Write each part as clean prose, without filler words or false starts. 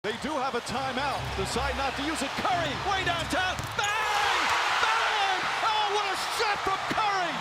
They do have a timeout. Decide not to use it. Curry, way downtown. Bang! Bang! Oh, what a shot from Curry!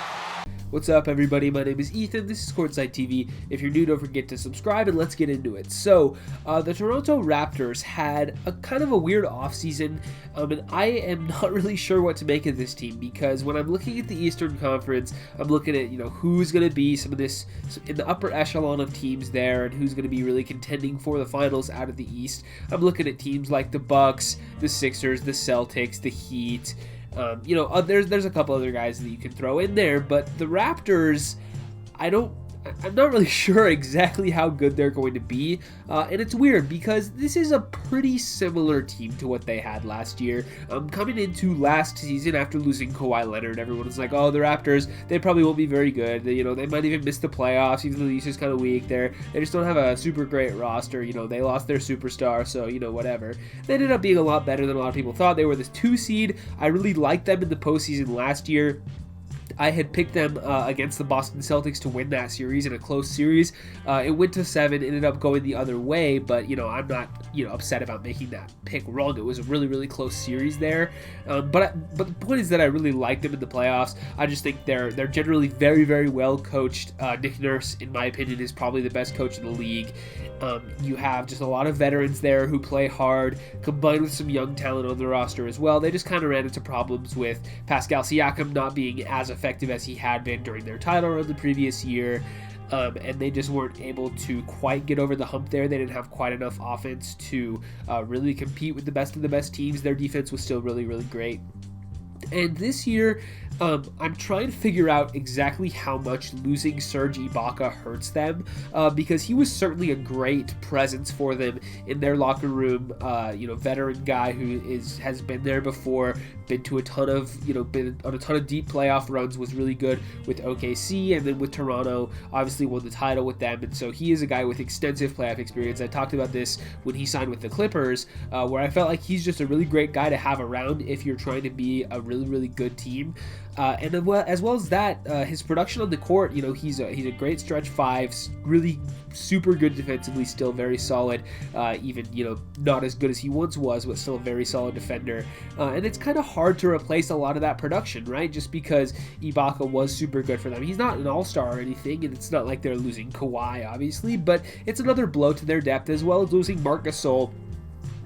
What's up, everybody? My name is Ethan. This is Courtside TV. If you're new, don't forget to subscribe, and let's get into it. So, the Toronto Raptors had a kind of a weird offseason, and I am not really sure what to make of this team, because when I'm looking at the Eastern Conference, I'm looking at, who's going to be some of this in the upper echelon of teams there, and who's going to be really contending for the finals out of the East. I'm looking at teams like the Bucks, the Sixers, the Celtics, the Heat. There's a couple other guys that you can throw in there, but the Raptors, I'm not really sure exactly how good they're going to be, and it's weird because this is a pretty similar team to what they had last year. Coming into last season after losing Kawhi Leonard, everyone was like, oh, the Raptors, they probably won't be very good. They might even miss the playoffs, even though the East is kind of weak there. They just don't have a super great roster. They lost their superstar, so, whatever. They ended up being a lot better than a lot of people thought. They were this 2 seed. I really liked them in the postseason last year. I had picked them against the Boston Celtics to win that series in a close series. It went to 7, ended up going the other way, but I'm not upset about making that pick wrong. It was a really, really close series there. But the point is that I really like them in the playoffs. I just think they're generally very, very well coached. Nick Nurse, in my opinion, is probably the best coach in the league. You have just a lot of veterans there who play hard, combined with some young talent on the roster as well. They just kind of ran into problems with Pascal Siakam not being as effective as he had been during their title run the previous year. And they just weren't able to quite get over the hump there. They didn't have quite enough offense to really compete with the best of the best teams. Their defense was still really, really great. And this year, I'm trying to figure out exactly how much losing Serge Ibaka hurts them, because he was certainly a great presence for them in their locker room. Veteran guy who has been there before, been on a ton of deep playoff runs, was really good with OKC, and then with Toronto, obviously won the title with them. And so he is a guy with extensive playoff experience. I talked about this when he signed with the Clippers, where I felt like he's just a really great guy to have around if you're trying to be a really, really good team. And as well as that, his production on the court, he's a great stretch 5, really super good defensively, still very solid, even, not as good as he once was, but still a very solid defender. And it's kind of hard to replace a lot of that production, right? Just because Ibaka was super good for them. He's not an all-star or anything, and it's not like they're losing Kawhi, obviously, but it's another blow to their depth, as well as losing Marc Gasol.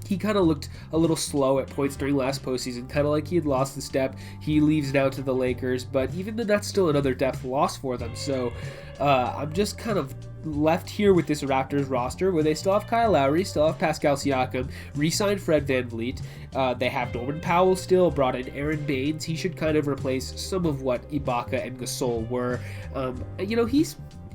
He kind of looked a little slow at points during last postseason, kind of like he had lost the step. He leaves now to the Lakers, but even then, that's still another depth loss for them. So I'm just kind of left here with this Raptors roster where they still have Kyle Lowry, still have Pascal Siakam, re-signed Fred VanVleet. They have Norman Powell still, brought in Aron Baynes. He should kind of replace some of what Ibaka and Gasol were.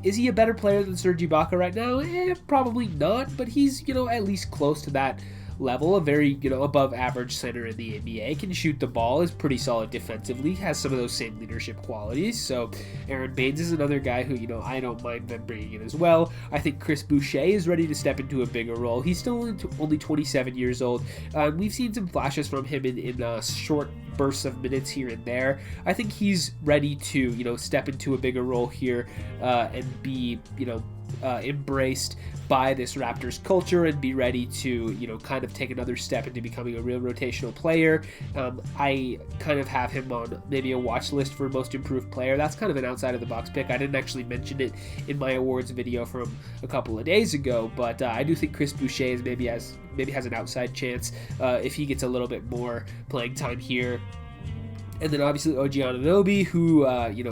Is he a better player than Serge Ibaka right now? Probably not, but he's, at least close to that level. A very, above average center in the NBA, can shoot the ball, is pretty solid defensively, has some of those same leadership qualities. So Aron Baynes is another guy who, I don't mind them bringing in as well. I think Chris Boucher is ready to step into a bigger role. He's still only 27 years old. We've seen some flashes from him in short bursts of minutes here and there. I think he's ready to, step into a bigger role here and be, embraced by this Raptors culture and be ready to, kind of take another step into becoming a real rotational player. I kind of have him on maybe a watch list for most improved player. That's kind of an outside of the box pick. I didn't actually mention it in my awards video from a couple of days ago, but I do think Chris Boucher maybe has an outside chance if he gets a little bit more playing time here. And then obviously OG Anunoby, who,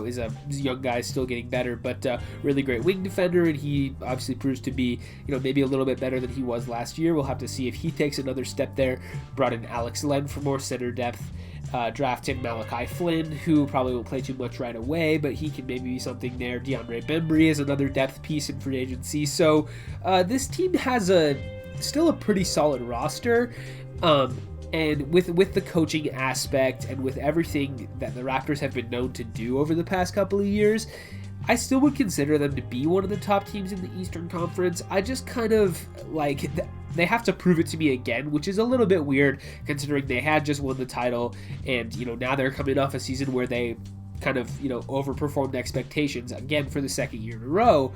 is a young guy still getting better, but really great wing defender, and he obviously proves to be, maybe a little bit better than he was last year. We'll have to see if he takes another step there. Brought in Alex Len for more center depth. Drafted Malachi Flynn, who probably won't play too much right away, but he can maybe be something there. DeAndre Bembry is another depth piece in free agency. So this team has still a pretty solid roster. And with the coaching aspect and with everything that the Raptors have been known to do over the past couple of years, I still would consider them to be one of the top teams in the Eastern Conference. I just kind of they have to prove it to me again, which is a little bit weird considering they had just won the title, and now they're coming off a season where they kind of overperformed expectations again for the second year in a row.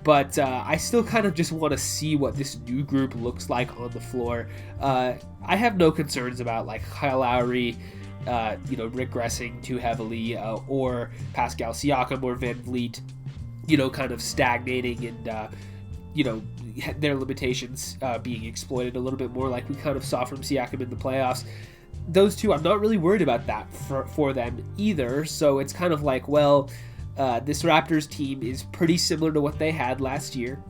But I still kind of just want to see what this new group looks like on the floor. I have no concerns about like Kyle Lowry, regressing too heavily, or Pascal Siakam or VanVleet, kind of stagnating and, their limitations being exploited a little bit more like we kind of saw from Siakam in the playoffs. Those two, I'm not really worried about that for them either. So it's kind of like, well, this Raptors team is pretty similar to what they had last year.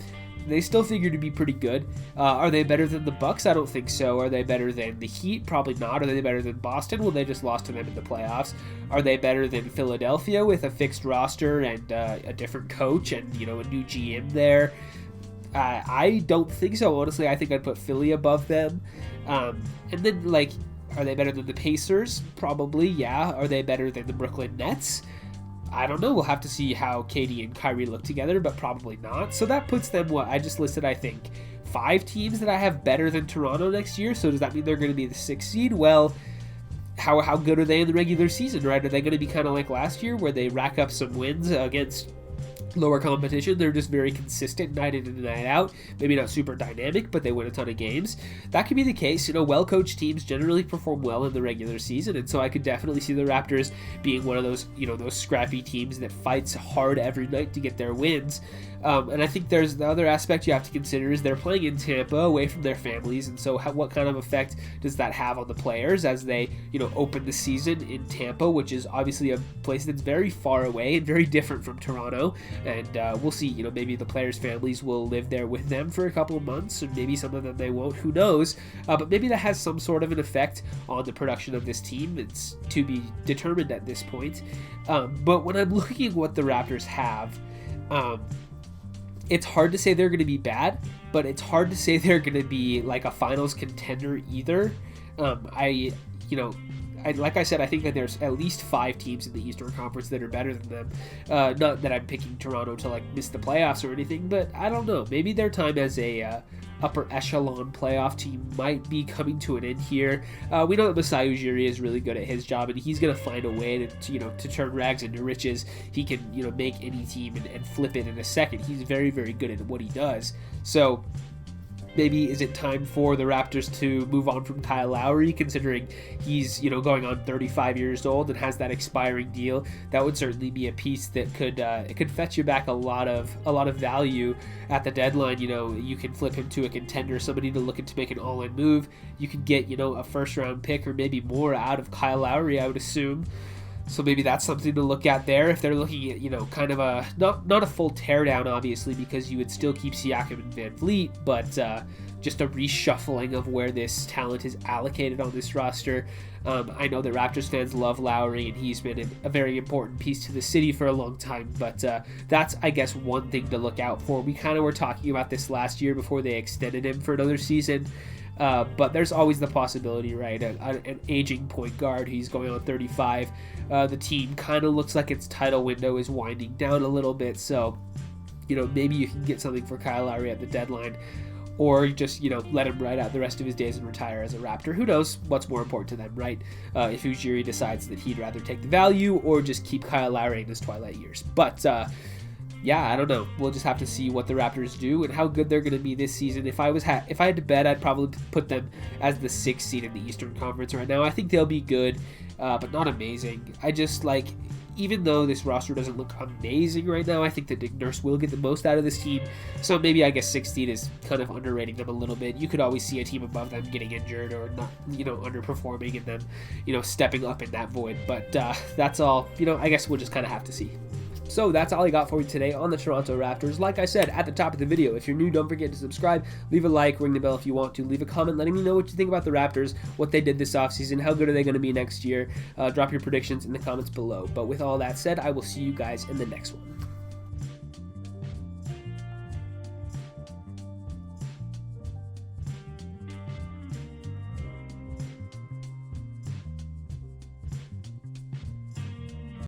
They still figure to be pretty good. Are they better than the Bucks? I don't think so. Are they better than the Heat? Probably not. Are they better than Boston? Well, they just lost to them in the playoffs. Are they better than Philadelphia with a fixed roster and a different coach and, a new GM there? I don't think so. Honestly, I think I'd put Philly above them. And then, are they better than the Pacers? Probably, yeah. Are they better than the Brooklyn Nets? I don't know. We'll have to see how KD and Kyrie look together, but probably not. So that puts them, I just listed, I think, 5 teams that I have better than Toronto next year. So does that mean they're going to be the 6th seed? Well, how good are they in the regular season, right? Are they going to be kind of like last year where they rack up some wins against lower competition? They're just very consistent night in and night out. Maybe not super dynamic, but they win a ton of games. That could be the case. Well-coached teams generally perform well in the regular season, and so I could definitely see the Raptors being one of those, those scrappy teams that fights hard every night to get their wins. And I think there's the other aspect you have to consider is they're playing in Tampa away from their families, and so what kind of effect does that have on the players as they, open the season in Tampa, which is obviously a place that's very far away and very different from Toronto. And we'll see, maybe the players' families will live there with them for a couple of months, and maybe some of them they won't, who knows. But maybe that has some sort of an effect on the production of this team. It's to be determined at this point. But when I'm looking at what the Raptors have, it's hard to say they're going to be bad, but it's hard to say they're going to be like a finals contender either. Like I said, I think that there's at least 5 teams in the Eastern Conference that are better than them. Not that I'm picking Toronto to miss the playoffs or anything, but I don't know. Maybe their time as a upper echelon playoff team might be coming to an end here. We know that Masai Ujiri is really good at his job, and he's going to find a way to turn rags into riches. He can make any team and flip it in a second. He's very, very good at what he does. So maybe is it time for the Raptors to move on from Kyle Lowry, considering he's going on 35 years old and has that expiring deal? That would certainly be a piece that could fetch you back a lot of value at the deadline. You can flip him to a contender, somebody to looking to make an all-in move. You could get a first-round pick or maybe more out of Kyle Lowry, I would assume. So maybe that's something to look at there if they're looking at, kind of a, not a full teardown, obviously, because you would still keep Siakam and VanVleet, but just a reshuffling of where this talent is allocated on this roster. I know that Raptors fans love Lowry, and he's been a very important piece to the city for a long time, but that's, I guess, one thing to look out for. We kind of were talking about this last year before they extended him for another season. But there's always the possibility, right? An aging point guard, he's going on 35. The team kind of looks like its title window is winding down a little bit, so maybe you can get something for Kyle Lowry at the deadline, or just let him ride out the rest of his days and retire as a Raptor. Who knows what's more important to them, right? If Ujiri decides that he'd rather take the value or just keep Kyle Lowry in his twilight years. But yeah, I don't know. We'll just have to see what the Raptors do and how good they're going to be this season. If I had to bet, I'd probably put them as the 6th seed in the Eastern Conference right now. I think they'll be good, but not amazing. I just even though this roster doesn't look amazing right now, I think that Nick Nurse will get the most out of this team. So maybe I guess 6th seed is kind of underrating them a little bit. You could always see a team above them getting injured or not, underperforming and then, stepping up in that void. But that's all, I guess we'll just kind of have to see. So that's all I got for you today on the Toronto Raptors. Like I said at the top of the video, if you're new, don't forget to subscribe, leave a like, ring the bell if you want to, leave a comment letting me know what you think about the Raptors, what they did this offseason, how good are they going to be next year. Drop your predictions in the comments below. But with all that said, I will see you guys in the next one.